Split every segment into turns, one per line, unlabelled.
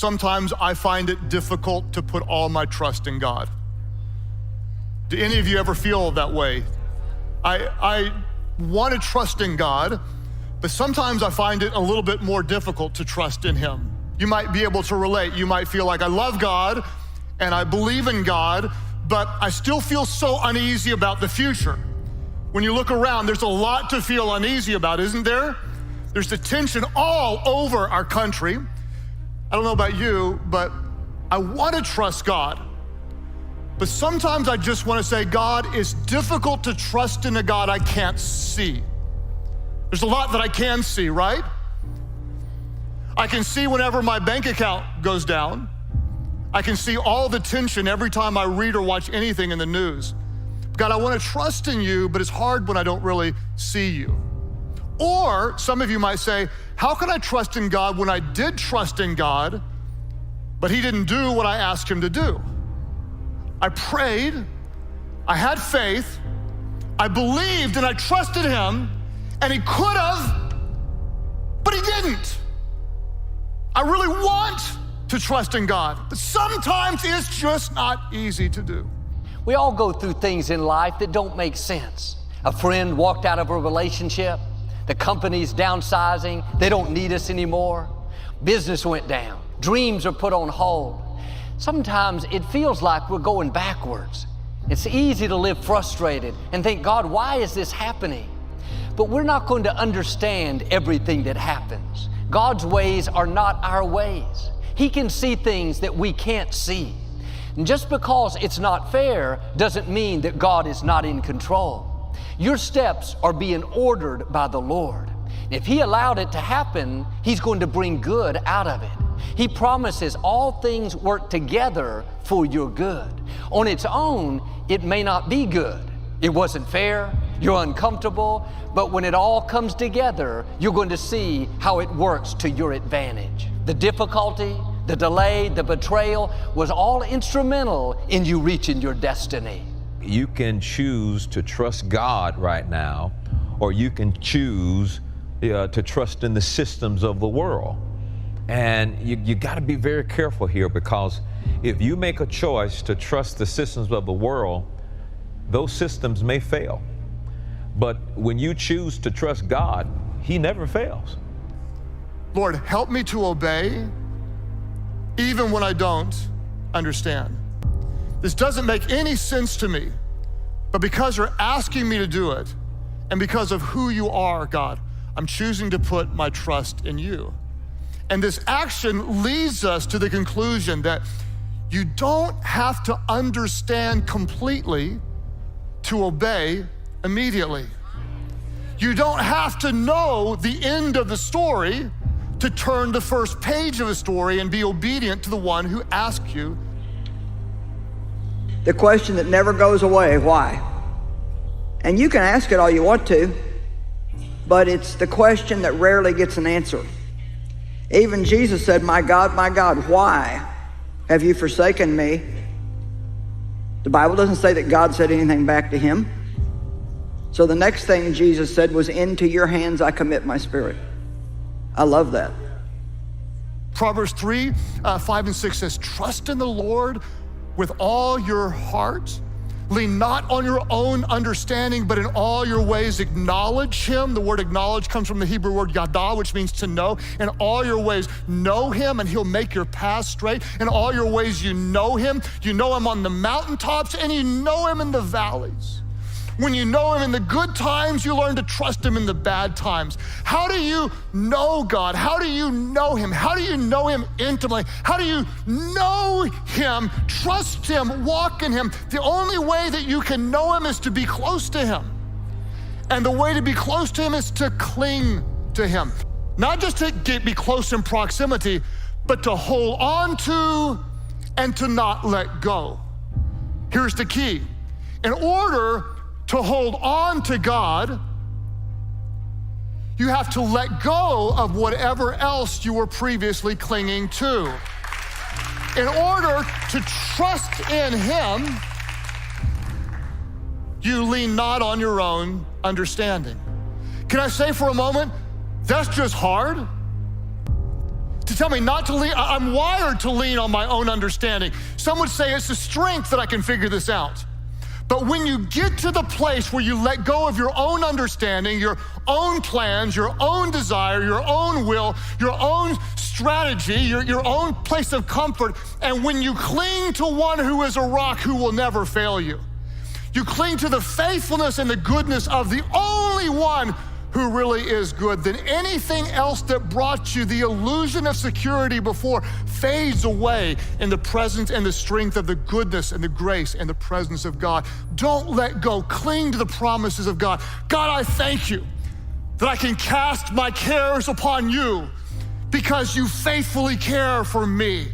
sometimes I find it difficult to put all my trust in God. Do any of you ever feel that way? I want to trust in God, but sometimes I find it a little bit more difficult to trust in Him. You might be able to relate. You might feel like I love God and I believe in God, but I still feel so uneasy about the future. When you look around, there's a lot to feel uneasy about, isn't there? There's the tension all over our country. I don't know about you, but I want to trust God. But sometimes I just want to say, God, it's difficult to trust in a God I can't see. There's a lot that I can see, right? I can see whenever my bank account goes down. I can see all the tension every time I read or watch anything in the news. God, I want to trust in you, but it's hard when I don't really see you. Or some of you might say, how can I trust in God when I did trust in God, but He didn't do what I asked Him to do? I prayed, I had faith, I believed and I trusted Him, and He could have, but He didn't. I really want to trust in God, but sometimes it's just not easy to do.
We all go through things in life that don't make sense. A friend walked out of a relationship, the company's downsizing, they don't need us anymore, business went down, dreams are put on hold. Sometimes it feels like we're going backwards. It's easy to live frustrated and think, God, why is this happening? But we're not going to understand everything that happens. God's ways are not our ways. He can see things that we can't see. And just because it's not fair doesn't mean that God is not in control. Your steps are being ordered by the Lord. If He allowed it to happen, He's going to bring good out of it. He promises all things work together for your good. On its own, it may not be good. It wasn't fair, you're uncomfortable, but when it all comes together, you're going to see how it works to your advantage. The difficulty, the delay, the betrayal was all instrumental in you reaching your destiny.
You can choose to trust God right now, or you can choose to trust in the systems of the world. And you got to be very careful here, because if you make a choice to trust the systems of the world, those systems may fail. But when you choose to trust God, He never fails.
Lord, help me to obey even when I don't understand. This doesn't make any sense to me, but because you're asking me to do it, and because of who you are, God, I'm choosing to put my trust in you. And this action leads us to the conclusion that you don't have to understand completely to obey immediately. You don't have to know the end of the story to turn the first page of a story and be obedient to the one who asked you.
The question that never goes away, why? And you can ask it all you want to, but it's the question that rarely gets an answer. Even Jesus said, my God, why have you forsaken me? The Bible doesn't say that God said anything back to Him. So the next thing Jesus said was, into your hands I commit my spirit. I love that.
Proverbs 3, 5 and 6 says, trust in the Lord with all your heart. Lean not on your own understanding, but in all your ways acknowledge Him. The word acknowledge comes from the Hebrew word yada, which means to know. In all your ways, know Him, and He'll make your path straight. In all your ways, you know Him. You know Him on the mountaintops, and you know Him in the valleys. When you know Him in the good times, you learn to trust Him in the bad times. How do you know God? How do you know Him? How do you know Him intimately? How do you know Him, trust Him, walk in Him? The only way that you can know Him is to be close to Him. And the way to be close to Him is to cling to Him. Not just to be close in proximity, but to hold on to and to not let go. Here's the key. In order to hold on to God, you have to let go of whatever else you were previously clinging to. In order to trust in Him, you lean not on your own understanding. Can I say for a moment, that's just hard? to tell me not to lean. I'm wired to lean on my own understanding. Some would say it's a strength that I can figure this out. But when you get to the place where you let go of your own understanding, your own plans, your own desire, your own will, your own strategy, your own place of comfort, and when you cling to one who is a rock who will never fail you, you cling to the faithfulness and the goodness of the only one who really is good, then anything else that brought you the illusion of security before fades away in the presence and the strength of the goodness and the grace and the presence of God. Don't let go. Cling to the promises of God. God, I thank you that I can cast my cares upon you because you faithfully care for me.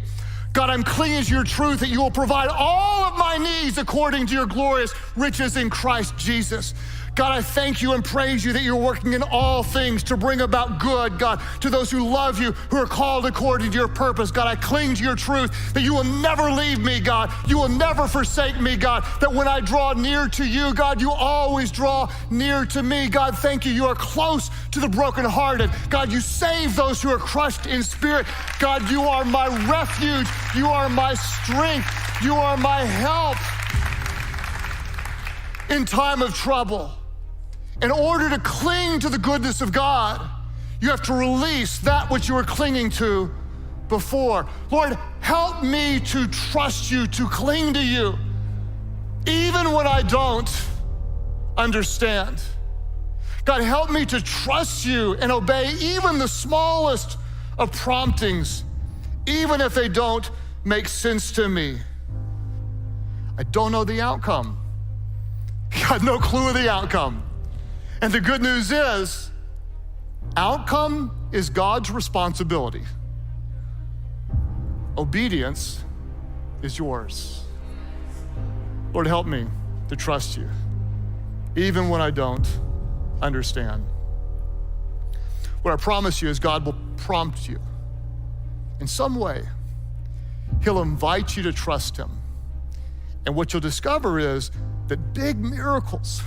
God, I'm clinging to your truth that you will provide all of my needs according to your glorious riches in Christ Jesus. God, I thank you and praise you that you're working in all things to bring about good, God, to those who love you, who are called according to your purpose. God, I cling to your truth that you will never leave me, God. You will never forsake me, God, that when I draw near to you, God, you always draw near to me. God, thank you. You are close to the brokenhearted. God, you save those who are crushed in spirit. God, you are my refuge. You are my strength. You are my help in time of trouble. In order to cling to the goodness of God, you have to release that which you were clinging to before. Lord, help me to trust you, to cling to you, even when I don't understand. God, help me to trust you and obey even the smallest of promptings, even if they don't make sense to me. I don't know the outcome. Got no clue of the outcome. And the good news is, outcome is God's responsibility. Obedience is yours. Lord, help me to trust you, even when I don't understand. What I promise you is God will prompt you in some way. He'll invite you to trust him. And what you'll discover is that big miracles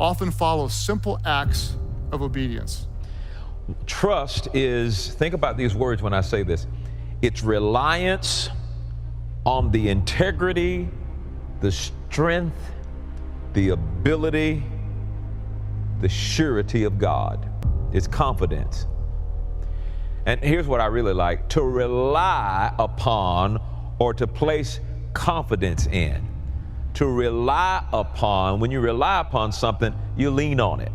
often follow simple acts of obedience.
Trust is, think about these words when I say this, it's reliance on the integrity, the strength, the ability, the surety of God. It's confidence. And here's what I really like, to rely upon or to place confidence in. To rely upon, when you rely upon something, you lean on it.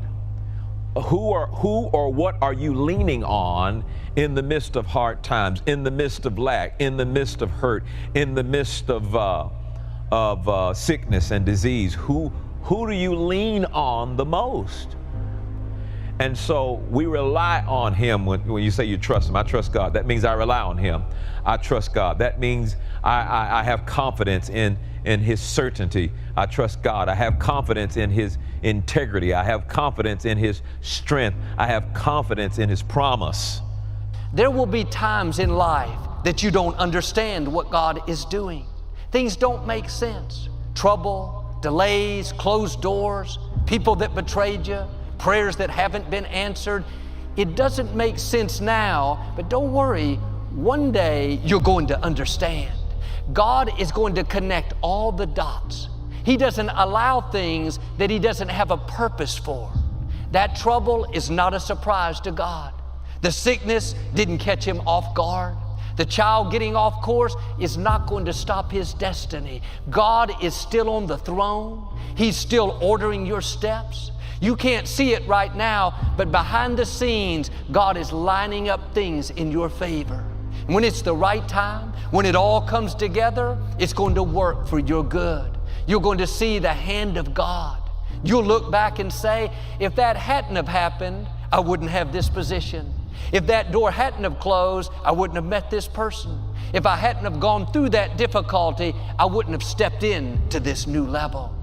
Who or what are you leaning on in the midst of hard times, in the midst of lack, in the midst of hurt, in the midst of sickness and disease? Who do you lean on the most? And so we rely on him. When you say you trust him, I trust God. That means I rely on him. I trust God. That means I have confidence in his certainty. I trust God. I have confidence in his integrity. I have confidence in his strength. I have confidence in his promise.
There will be times in life that you don't understand what God is doing. Things don't make sense. Trouble, delays, closed doors, people that betrayed you, prayers that haven't been answered. It doesn't make sense now, but don't worry, one day you're going to understand. God is going to connect all the dots. He doesn't allow things that he doesn't have a purpose for. That trouble is not a surprise to God. The sickness didn't catch him off guard. The child getting off course is not going to stop his destiny. God is still on the throne. He's still ordering your steps. You can't see it right now, but behind the scenes, God is lining up things in your favor. And when it's the right time, when it all comes together, it's going to work for your good. You're going to see the hand of God. You'll look back and say, if that hadn't have happened, I wouldn't have this position. If that door hadn't have closed, I wouldn't have met this person. If I hadn't have gone through that difficulty, I wouldn't have stepped in to this new level.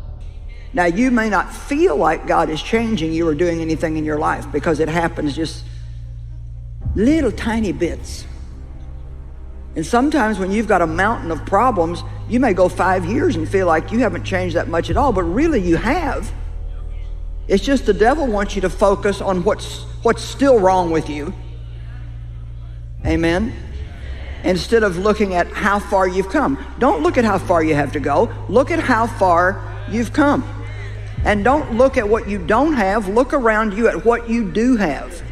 Now, you may not feel like God is changing you or doing anything in your life because it happens just little tiny bits. And sometimes when you've got a mountain of problems, you may go 5 years and feel like you haven't changed that much at all, but really you have. It's just the devil wants you to focus on what's still wrong with you Amen? Instead of looking at how far you've come. Don't look at how far you have to go. Look at how far you've come. And don't look at what you don't have. Look around you at what you do have.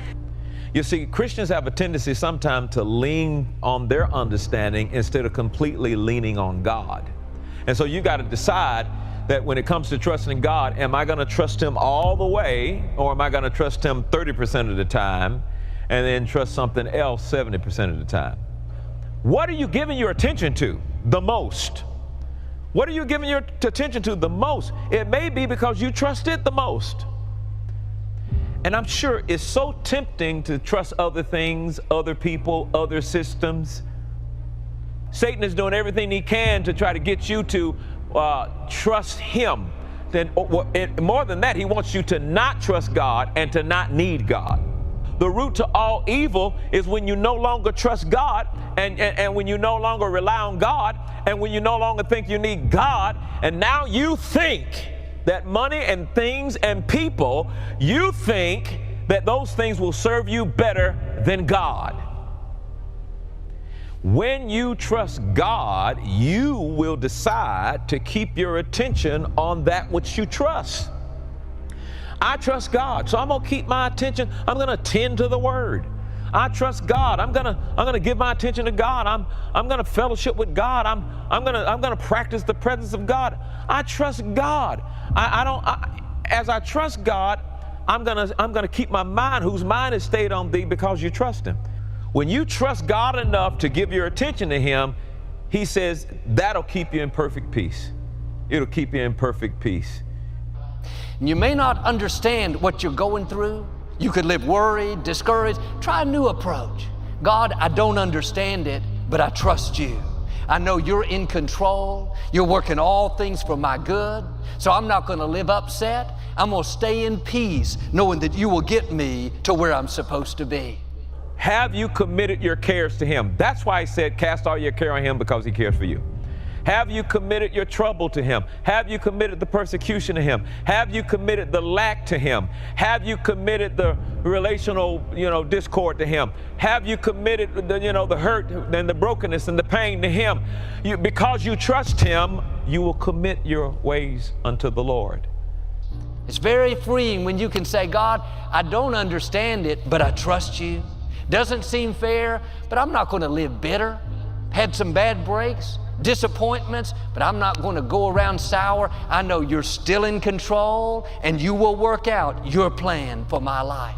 You see, Christians have a tendency sometimes to lean on their understanding instead of completely leaning on God. And so you got to decide that when it comes to trusting God, am I going to trust Him all the way, or am I going to trust Him 30% of the time and then trust something else 70% of the time? What are you giving your attention to the most? What are you giving your attention to the most? It may be because you trust it the most. And I'm sure it's so tempting to trust other things, other people, other systems. Satan is doing everything he can to try to get you to trust him. Then, more than that, he wants you to not trust God and to not need God. The root to all evil is when you no longer trust God and when you no longer rely on God and when you no longer think you need God, and now you think that money and things and people, you think that those things will serve you better than God. When you trust God, you will decide to keep your attention on that which you trust. I trust God, so I'm going to keep my attention. I'm going to tend to the Word. I trust God. I'm going to give my attention to God. I'm going to fellowship with God. I'm going to practice the presence of God. I trust God. As I trust God, I'm going to keep my mind, whose mind is stayed on Thee, because you trust Him. When you trust God enough to give your attention to Him, He says that'll keep you in perfect peace. It'll keep you in perfect peace.
You may not understand what you're going through. You could live worried, discouraged. Try a new approach. God, I don't understand it, but I trust You. I know You're in control. You're working all things for my good. So I'm not going to live upset. I'm going to stay in peace, knowing that You will get me to where I'm supposed to be.
Have you committed your cares to Him? That's why He said, cast all your care on Him, because He cares for you. Have you committed your trouble to Him? Have you committed the persecution to Him? Have you committed the lack to Him? Have you committed the relational, discord to Him? Have you committed the hurt and the brokenness and the pain to Him? Because you trust Him, you will commit your ways unto the Lord.
It's very freeing when you can say, God, I don't understand it, but I trust You. Doesn't seem fair, but I'm not going to live bitter. Had some bad breaks, disappointments, but I'm not going to go around sour. I know You're still in control and You will work out Your plan for my life.